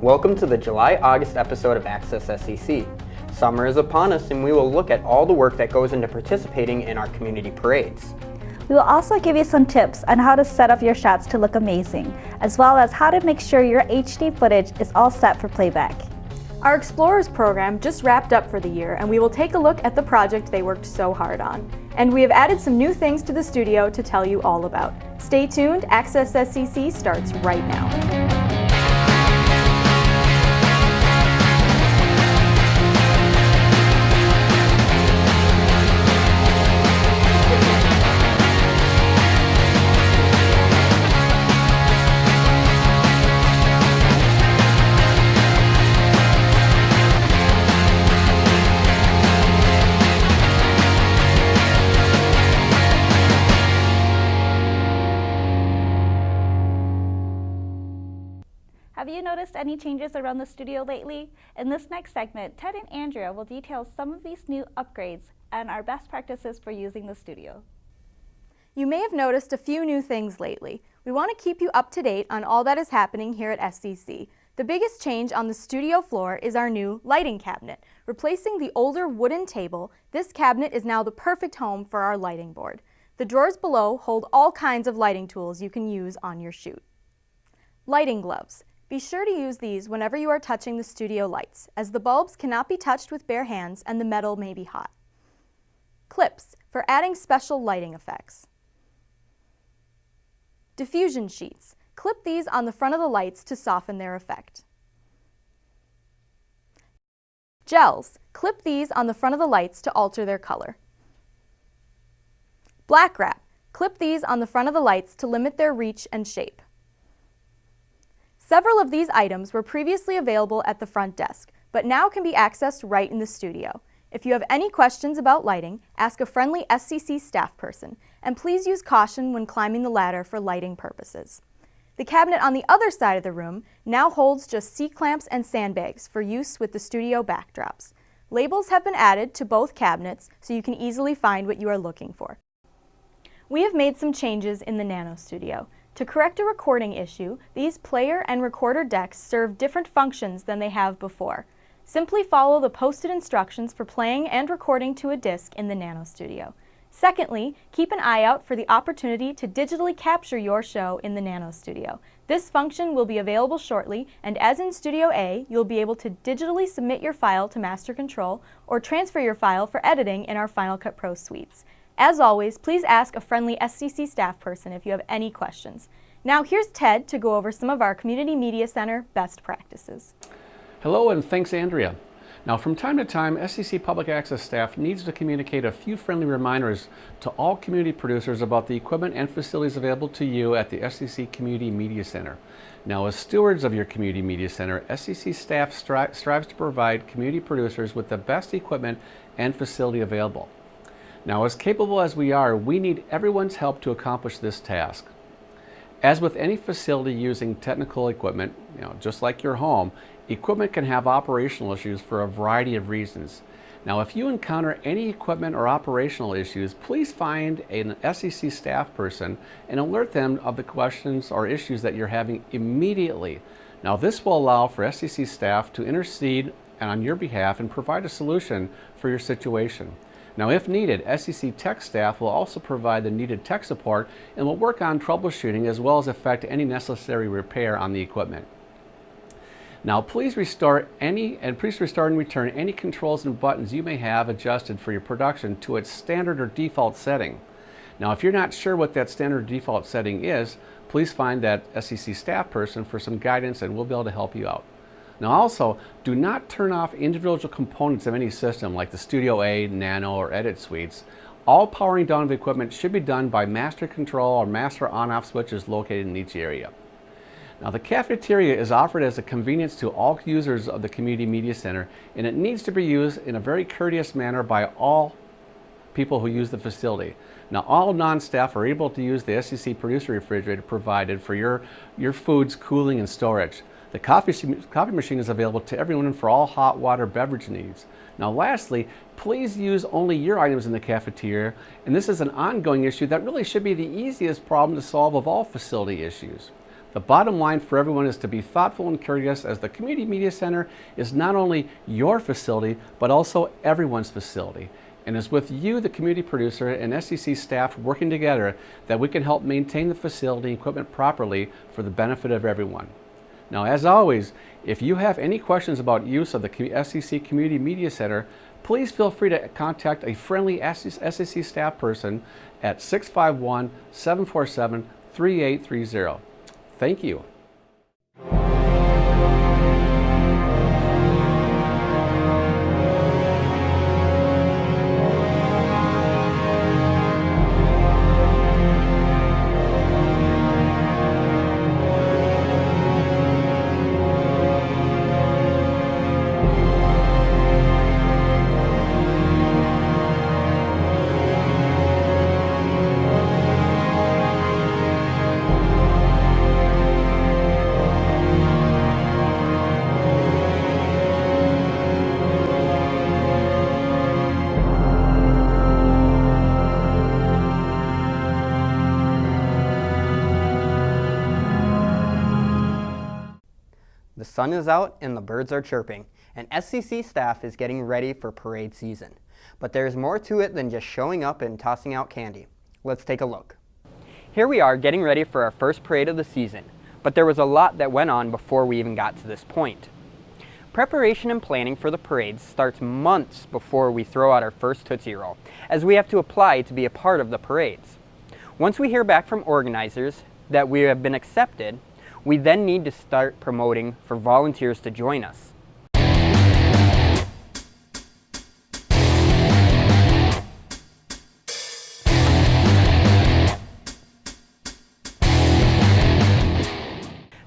Welcome to the July-August episode of Access SCC. Summer is upon us and we will look at all the work that goes into participating in our community parades. We will also give you some tips on how to set up your shots to look amazing, as well as how to make sure your HD footage is all set for playback. Our Explorers program just wrapped up for the year, and we will take a look at the project they worked so hard on. And we have added some new things to the studio to tell you all about. Stay tuned, Access SCC starts right now. Have you noticed any changes around the studio lately? In this next segment, Ted and Andrea will detail some of these new upgrades and our best practices for using the studio. You may have noticed a few new things lately. We want to keep you up to date on all that is happening here at SCC. The biggest change on the studio floor is our new lighting cabinet. Replacing the older wooden table, this cabinet is now the perfect home for our lighting board. The drawers below hold all kinds of lighting tools you can use on your shoot. Lighting gloves. Be sure to use these whenever you are touching the studio lights, as the bulbs cannot be touched with bare hands and the metal may be hot. Clips for adding special lighting effects. Diffusion sheets. Clip these on the front of the lights to soften their effect. Gels. Clip these on the front of the lights to alter their color. Black wrap. Clip these on the front of the lights to limit their reach and shape. Several of these items were previously available at the front desk, but now can be accessed right in the studio. If you have any questions about lighting, ask a friendly SCC staff person, and please use caution when climbing the ladder for lighting purposes. The cabinet on the other side of the room now holds just C-clamps and sandbags for use with the studio backdrops. Labels have been added to both cabinets so you can easily find what you are looking for. We have made some changes in the Nano Studio. To correct a recording issue, these player and recorder decks serve different functions than they have before. Simply follow the posted instructions for playing and recording to a disc in the Nano Studio. Secondly, keep an eye out for the opportunity to digitally capture your show in the Nano Studio. This function will be available shortly, and as in Studio A, you'll be able to digitally submit your file to Master Control or transfer your file for editing in our Final Cut Pro suites. As always, please ask a friendly SCC staff person if you have any questions. Now here's Ted to go over some of our Community Media Center best practices. Hello and thanks, Andrea. Now from time to time, SCC Public Access staff needs to communicate a few friendly reminders to all community producers about the equipment and facilities available to you at the SCC Community Media Center. Now as stewards of your Community Media Center, SCC staff strives to provide community producers with the best equipment and facility available. Now, as capable as we are, we need everyone's help to accomplish this task. As with any facility using technical equipment, just like your home, equipment can have operational issues for a variety of reasons. Now, if you encounter any equipment or operational issues, please find an SCC staff person and alert them of the questions or issues that you're having immediately. Now, this will allow for SCC staff to intercede on your behalf and provide a solution for your situation. Now, if needed, SCC tech staff will also provide the needed tech support and will work on troubleshooting as well as effect any necessary repair on the equipment. Now, please restore and return any controls and buttons you may have adjusted for your production to its standard or default setting. Now, if you're not sure what that standard or default setting is, please find that SCC staff person for some guidance and we'll be able to help you out. Now also, do not turn off individual components of any system like the Studio A, Nano, or Edit suites. All powering down of equipment should be done by master control or master on-off switches located in each area. Now the cafeteria is offered as a convenience to all users of the Community Media Center, and it needs to be used in a very courteous manner by all people who use the facility. Now all non-staff are able to use the SCC producer refrigerator provided for your food's cooling and storage. The coffee machine is available to everyone for all hot water beverage needs. Now lastly, please use only your items in the cafeteria, and this is an ongoing issue that really should be the easiest problem to solve of all facility issues. The bottom line for everyone is to be thoughtful and courteous, as the Community Media Center is not only your facility, but also everyone's facility. And it's with you, the community producer, and SCC staff working together that we can help maintain the facility and equipment properly for the benefit of everyone. Now, as always, if you have any questions about use of the SCC Community Media Center, please feel free to contact a friendly SCC staff person at 651-747-3830. Thank you. The sun is out and the birds are chirping, and SCC staff is getting ready for parade season. But there's more to it than just showing up and tossing out candy. Let's take a look. Here we are getting ready for our first parade of the season, but there was a lot that went on before we even got to this point. Preparation and planning for the parades starts months before we throw out our first Tootsie Roll, as we have to apply to be a part of the parades. Once we hear back from organizers that we have been accepted, we then need to start promoting for volunteers to join us.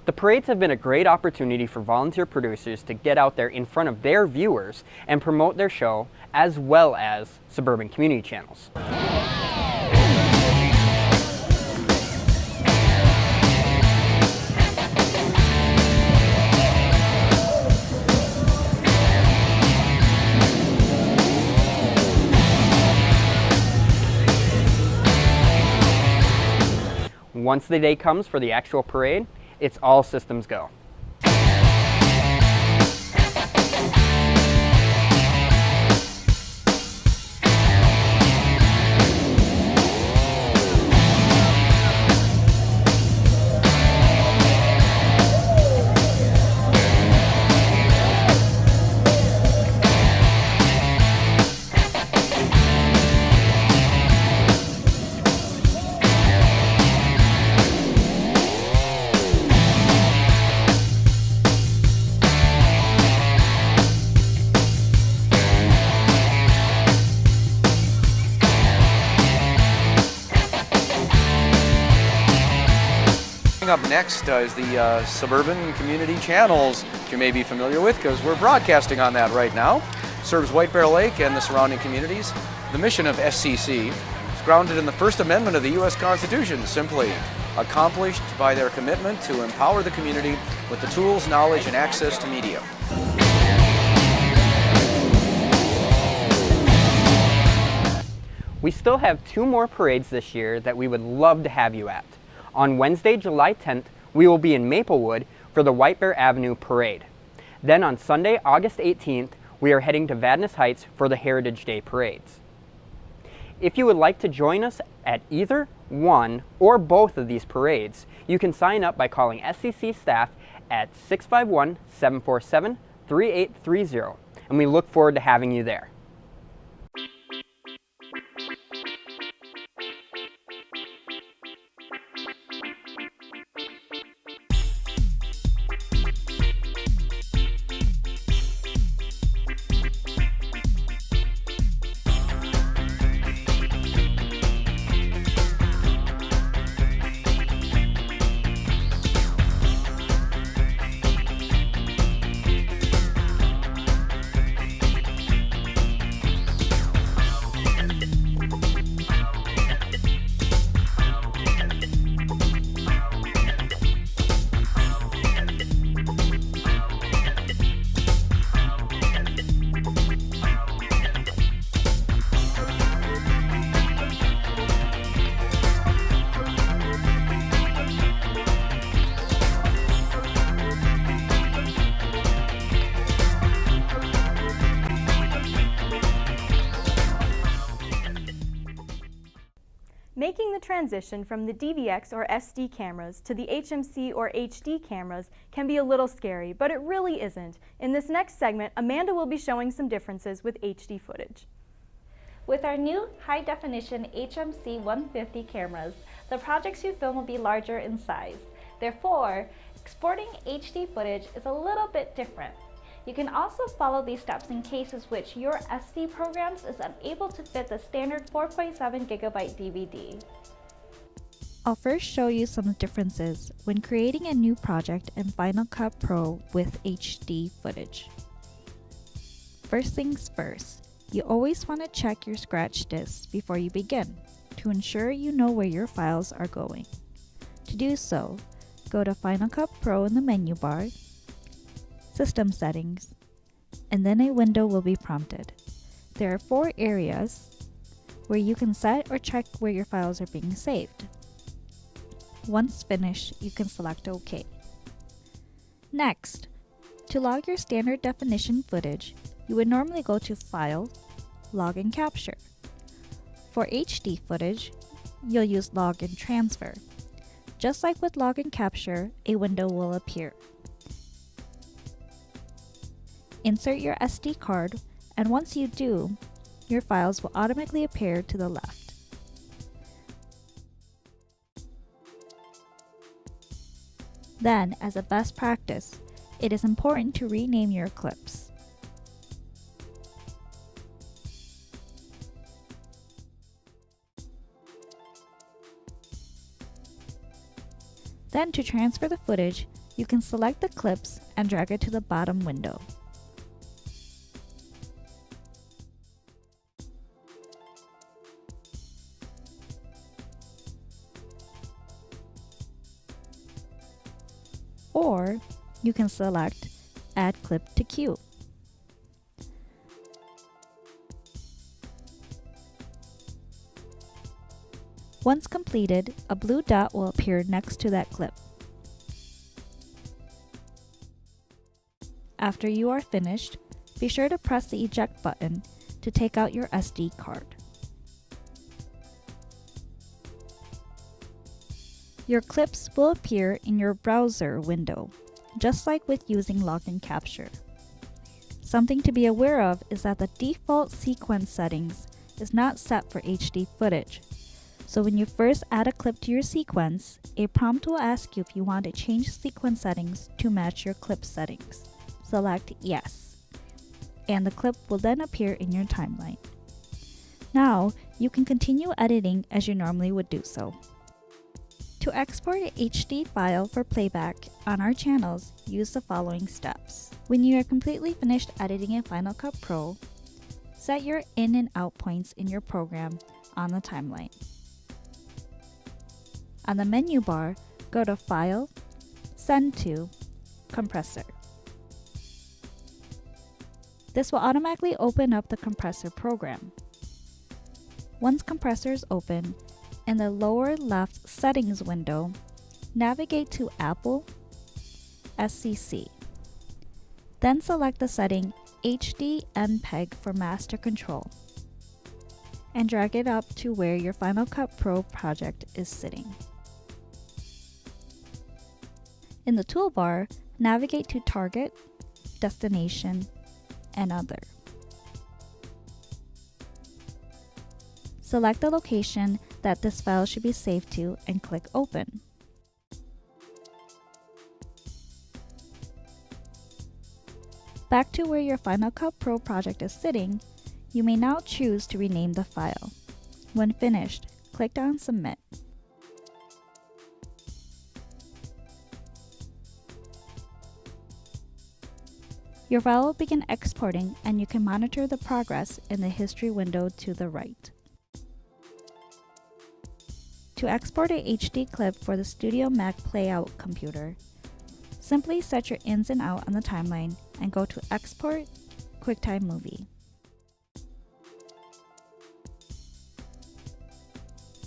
The parades have been a great opportunity for volunteer producers to get out there in front of their viewers and promote their show, as well as Suburban Community Channels. Once the day comes for the actual parade, it's all systems go. Up next is the Suburban Community Channels, which you may be familiar with because we're broadcasting on that right now. Serves White Bear Lake and the surrounding communities. The mission of SCC is grounded in the First Amendment of the U.S. Constitution, simply accomplished by their commitment to empower the community with the tools, knowledge, and access to media. We still have 2 more parades this year that we would love to have you at. On Wednesday, July 10th, we will be in Maplewood for the White Bear Avenue Parade. Then on Sunday, August 18th, we are heading to Vadnais Heights for the Heritage Day parades. If you would like to join us at either one or both of these parades, you can sign up by calling SCC staff at 651-747-3830, and we look forward to having you there. transition from the DVX or SD cameras to the HMC or HD cameras can be a little scary, but it really isn't. In this next segment, Amanda will be showing some differences with HD footage. With our new high-definition HMC 150 cameras, the projects you film will be larger in size. Therefore, exporting HD footage is a little bit different. You can also follow these steps in cases which your SD programs is unable to fit the standard 4.7 gigabyte DVD. I'll first show you some differences when creating a new project in Final Cut Pro with HD footage. First things first, you always want to check your scratch disks before you begin to ensure you know where your files are going. To do so, go to Final Cut Pro in the menu bar, System Settings, and then a window will be prompted. There are 4 areas where you can set or check where your files are being saved. Once finished, you can select OK. Next, to log your standard definition footage, you would normally go to File, Log and Capture. For HD footage, you'll use Log and Transfer. Just like with Log and Capture, a window will appear. Insert your SD card, and once you do, your files will automatically appear to the left. Then, as a best practice, it is important to rename your clips. Then, to transfer the footage, you can select the clips and drag it to the bottom window. Or you can select Add Clip to Queue. Once completed, a blue dot will appear next to that clip. After you are finished, be sure to press the eject button to take out your SD card. Your clips will appear in your browser window, just like with using Log and Capture. Something to be aware of is that the default sequence settings is not set for HD footage. So when you first add a clip to your sequence, a prompt will ask you if you want to change sequence settings to match your clip settings. Select Yes, and the clip will then appear in your timeline. Now, you can continue editing as you normally would do so. To export an HD file for playback on our channels, use the following steps. When you are completely finished editing in Final Cut Pro, set your in and out points in your program on the timeline. On the menu bar, go to File, Send to, Compressor. This will automatically open up the compressor program. Once compressor is open, in the lower left settings window, navigate to Apple, SCC. Then select the setting HD MPEG for master control and drag it up to where your Final Cut Pro project is sitting. In the toolbar, navigate to Target, Destination, and Other. Select the location that this file should be saved to and click Open. Back to where your Final Cut Pro project is sitting, you may now choose to rename the file. When finished, click on Submit. Your file will begin exporting, and you can monitor the progress in the history window to the right. To export a HD clip for the Studio Mac Playout computer, simply set your ins and out on the timeline and go to Export, QuickTime Movie.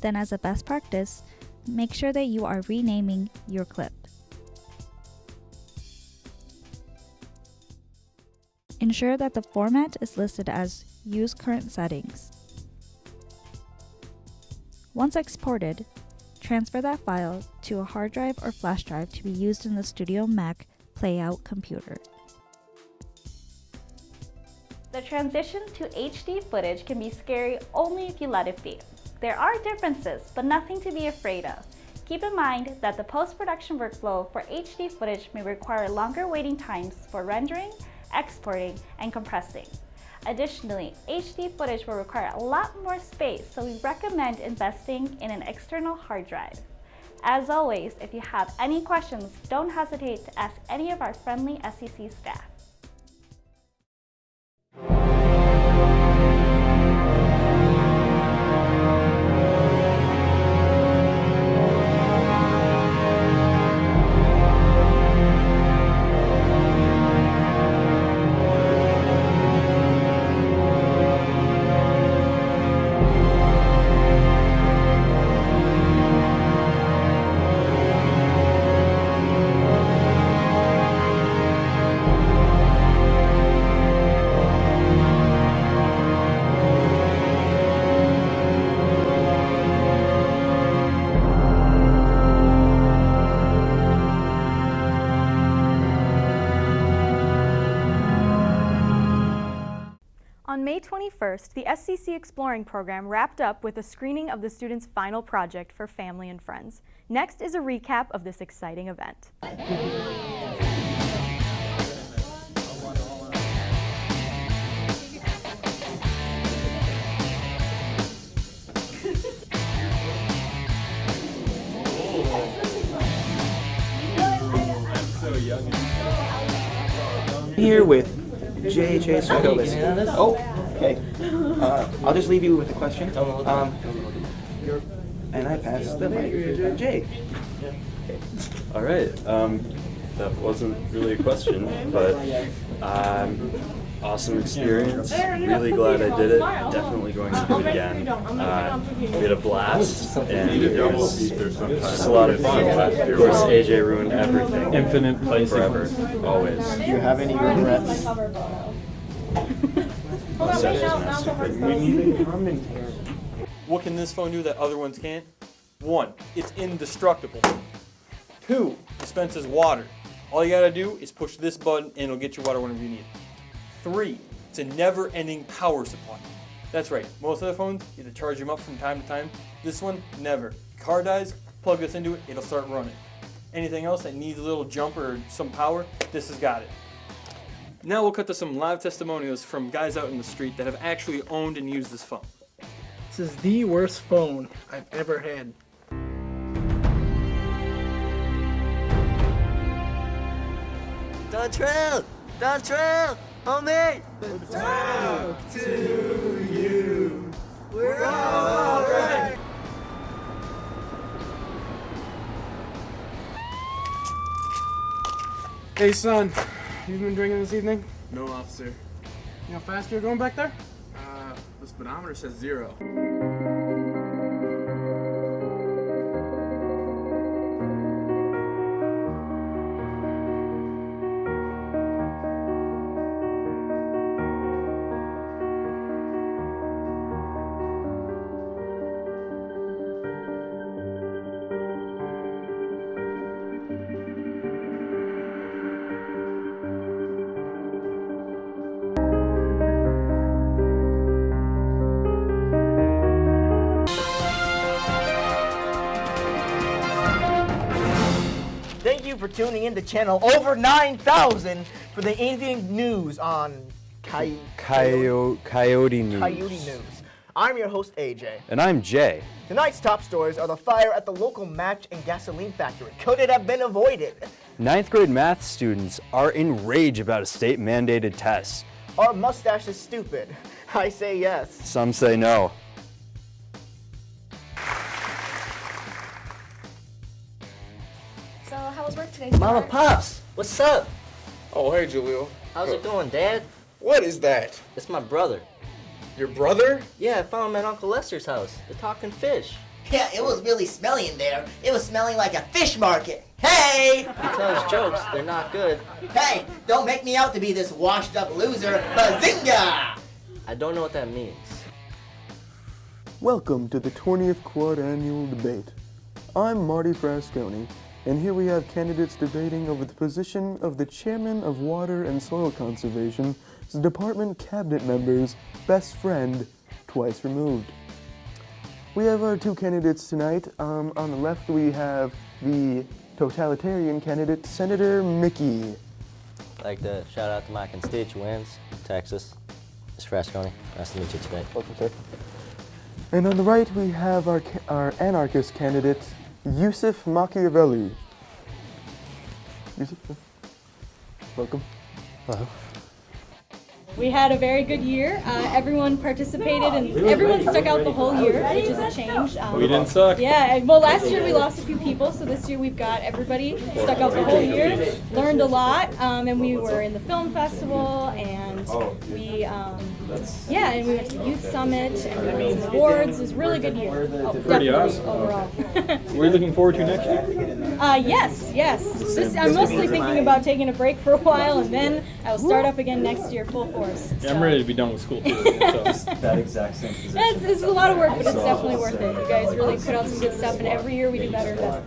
Then, as a best practice, make sure that you are renaming your clip. Ensure that the format is listed as Use Current Settings. Once exported, Transfer that file to a hard drive or flash drive to be used in the Studio Mac Playout computer. The transition to HD footage can be scary only if you let it be. There are differences, but nothing to be afraid of. Keep in mind that the post-production workflow for HD footage may require longer waiting times for rendering, exporting, and compressing. Additionally, HD footage will require a lot more space, so we recommend investing in an external hard drive. As always, if you have any questions, don't hesitate to ask any of our friendly SCC staff. On May 21st, the SCC Exploring program wrapped up with a screening of the students' final project for family and friends. Next is a recap of this exciting event. Here with J.J. Sarkolis. Oh, okay. I'll just leave you with a question. And I pass the mic to Jay. All right. That wasn't really a question, but awesome experience. Really glad I did it. Definitely going to do it again. We had a blast, and it was just a lot of fun. Of course, AJ ruined everything. Infinite play forever, always. Do you have any regrets? What can this phone do that other ones can't? 1, it's indestructible. 2, dispenses water. All you gotta do is push this button and it'll get you water whenever you need it. 3, it's a never-ending power supply. That's right, most other phones, you have to charge them up from time to time. This one, never. Car dies, plug this into it, it'll start running. Anything else that needs a little jump or some power, this has got it. Now we'll cut to some live testimonials from guys out in the street that have actually owned and used this phone. This is the worst phone I've ever had. Dontrell! Dontrell! Homie! Down to you. We're all right! Hey son, you've been drinking this evening? No, officer. You know how fast you're going back there? The speedometer says 0. Thank you for tuning in to channel over 9,000 for the evening news on Coyote News. Coyote News. I'm your host, AJ. And I'm Jay. Tonight's top stories are the fire at the local match and gasoline factory. Could it have been avoided? 9th grade math students are enraged about a state-mandated test. Are mustaches stupid? I say yes. Some say no. So, how was work today? Mama Pops, what's up? Oh, hey, Julio. How's it going, Dad? What is that? It's my brother. Your brother? Yeah, I found him at Uncle Lester's house. They're talking fish. Yeah, it was really smelly in there. It was smelling like a fish market. Hey! He tells jokes, they're not good. Hey, don't make me out to be this washed up loser. Bazinga! I don't know what that means. Welcome to the 20th Quad Annual Debate. I'm Marty Frasconi, and here we have candidates debating over the position of the Chairman of Water and Soil Conservation, the department cabinet member's best friend, twice removed. We have our two candidates tonight. On the left we have the totalitarian candidate, Senator Mickey. I'd like to shout out to my constituents, Texas. Mr. Frasconi, nice to meet you today. Welcome, sir. And on the right we have our anarchist candidate, Yusuf Machiavelli. Yusuf, welcome. Hello. We had a very good year. Everyone participated and everyone stuck out the whole year, which is a change. We didn't suck. Yeah, well last year we lost a few people, so this year we've got everybody stuck out the whole year, learned a lot, and we were in the film festival, and we, and we went to the youth summit, and we won some awards. It was a really good year. Pretty Definitely awesome. overall. What are you looking forward to next year? Yes. I'm mostly thinking about taking a break for a while, and then I will start up again next year full force. Yeah, I'm ready to be done with school too. So. That exact same position. It's a lot of work, but it's definitely worth it. You guys really put out some good stuff, and every year we do better and better.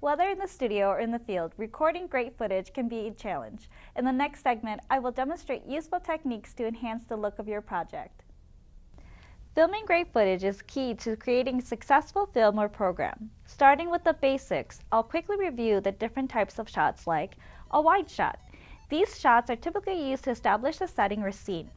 Whether in the studio or in the field, recording great footage can be a challenge. In the next segment, I will demonstrate useful techniques to enhance the look of your project. Filming great footage is key to creating a successful film or program. Starting with the basics, I'll quickly review the different types of shots like a wide shot. These shots are typically used to establish the setting or scene.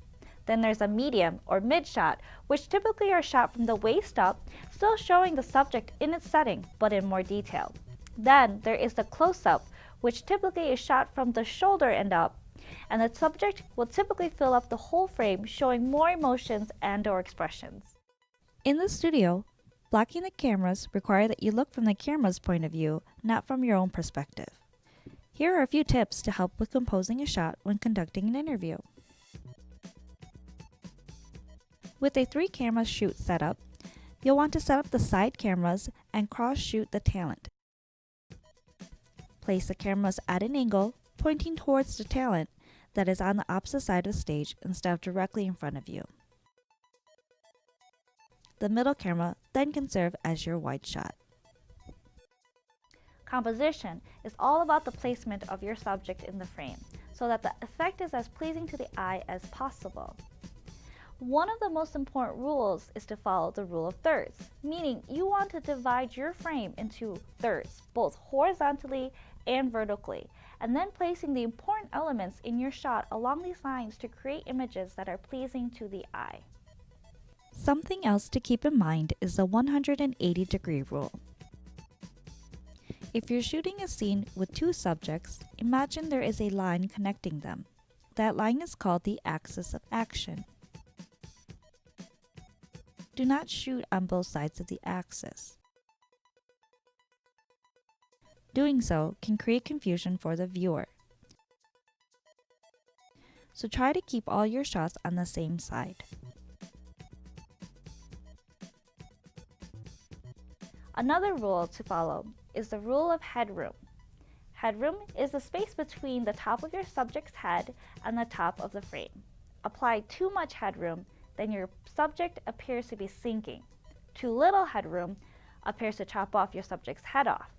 Then there's a medium or mid shot, which typically are shot from the waist up, still showing the subject in its setting, but in more detail. Then there is the close-up, which typically is shot from the shoulder and up, and the subject will typically fill up the whole frame, showing more emotions and/or expressions. In the studio, blocking the cameras require that you look from the camera's point of view, not from your own perspective. Here are a few tips to help with composing a shot when conducting an interview. With a 3-camera shoot setup, you'll want to set up the side cameras and cross-shoot the talent. Place the cameras at an angle, pointing towards the talent that is on the opposite side of the stage instead of directly in front of you. The middle camera then can serve as your wide shot. Composition is all about the placement of your subject in the frame, so that the effect is as pleasing to the eye as possible. One of the most important rules is to follow the rule of thirds, meaning you want to divide your frame into thirds, both horizontally and vertically, and then placing the important elements in your shot along these lines to create images that are pleasing to the eye. Something else to keep in mind is the 180-degree rule. If you're shooting a scene with 2 subjects, imagine there is a line connecting them. That line is called the axis of action. Do not shoot on both sides of the axis. Doing so can create confusion for the viewer. So try to keep all your shots on the same side. Another rule to follow is the rule of headroom. Headroom is the space between the top of your subject's head and the top of the frame. Apply too much headroom, then your subject appears to be sinking. Too little headroom appears to chop off your subject's head off.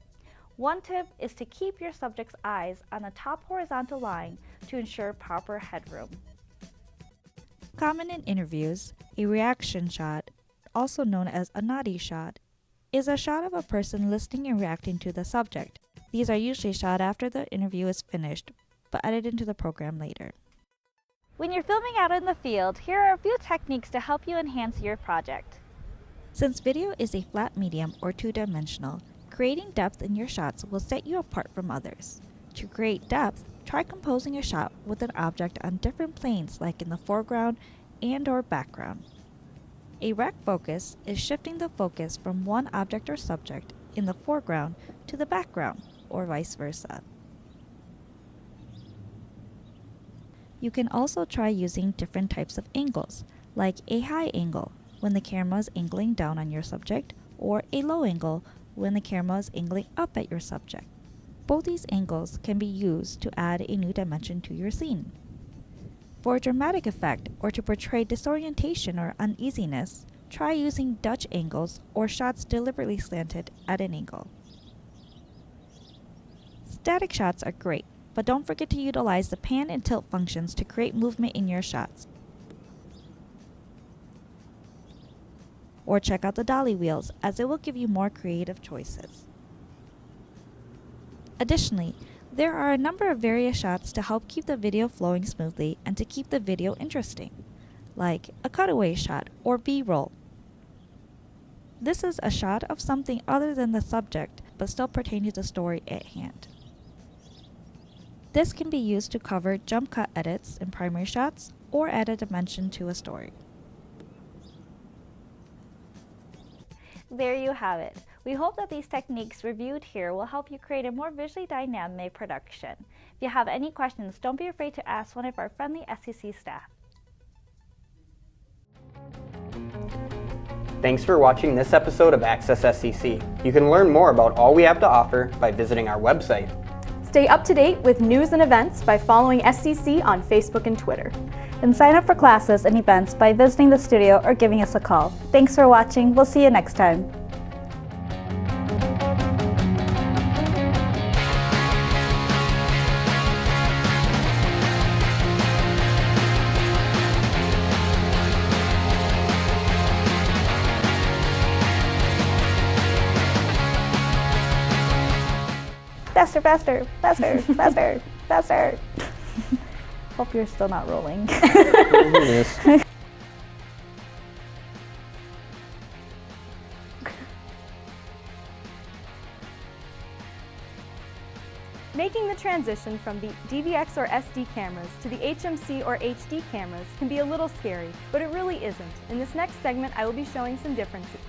One tip is to keep your subject's eyes on the top horizontal line to ensure proper headroom. Common in interviews, a reaction shot, also known as a noddy shot, is a shot of a person listening and reacting to the subject. These are usually shot after the interview is finished, but edited into the program later. When you're filming out in the field, here are a few techniques to help you enhance your project. Since video is a flat medium or 2-dimensional, creating depth in your shots will set you apart from others. To create depth, try composing a shot with an object on different planes like in the foreground and/or background. A rec focus is shifting the focus from one object or subject in the foreground to the background, or vice versa. You can also try using different types of angles, like a high angle when the camera is angling down on your subject, or a low angle when the camera is angling up at your subject. Both these angles can be used to add a new dimension to your scene. For a dramatic effect or to portray disorientation or uneasiness, try using Dutch angles or shots deliberately slanted at an angle. Static shots are great, but don't forget to utilize the pan and tilt functions to create movement in your shots. Or check out the dolly wheels, as it will give you more creative choices. Additionally, there are a number of various shots to help keep the video flowing smoothly and to keep the video interesting, like a cutaway shot or B-roll. This is a shot of something other than the subject, but still pertaining to the story at hand. This can be used to cover jump cut edits in primary shots or add a dimension to a story. There you have it. We hope that these techniques reviewed here will help you create a more visually dynamic production. If you have any questions, don't be afraid to ask one of our friendly SCC staff. Thanks for watching this episode of Access SCC. You can learn more about all we have to offer by visiting our website. Stay up to date with news and events by following SCC on Facebook and Twitter. And sign up for classes and events by visiting the studio or giving us a call. Thanks for watching. We'll see you next time. Faster, faster, faster, faster, faster. Hope you're still not rolling. Making the transition from the DVX or SD cameras to the HMC or HD cameras can be a little scary, but it really isn't. In this next segment, I will be showing some differences.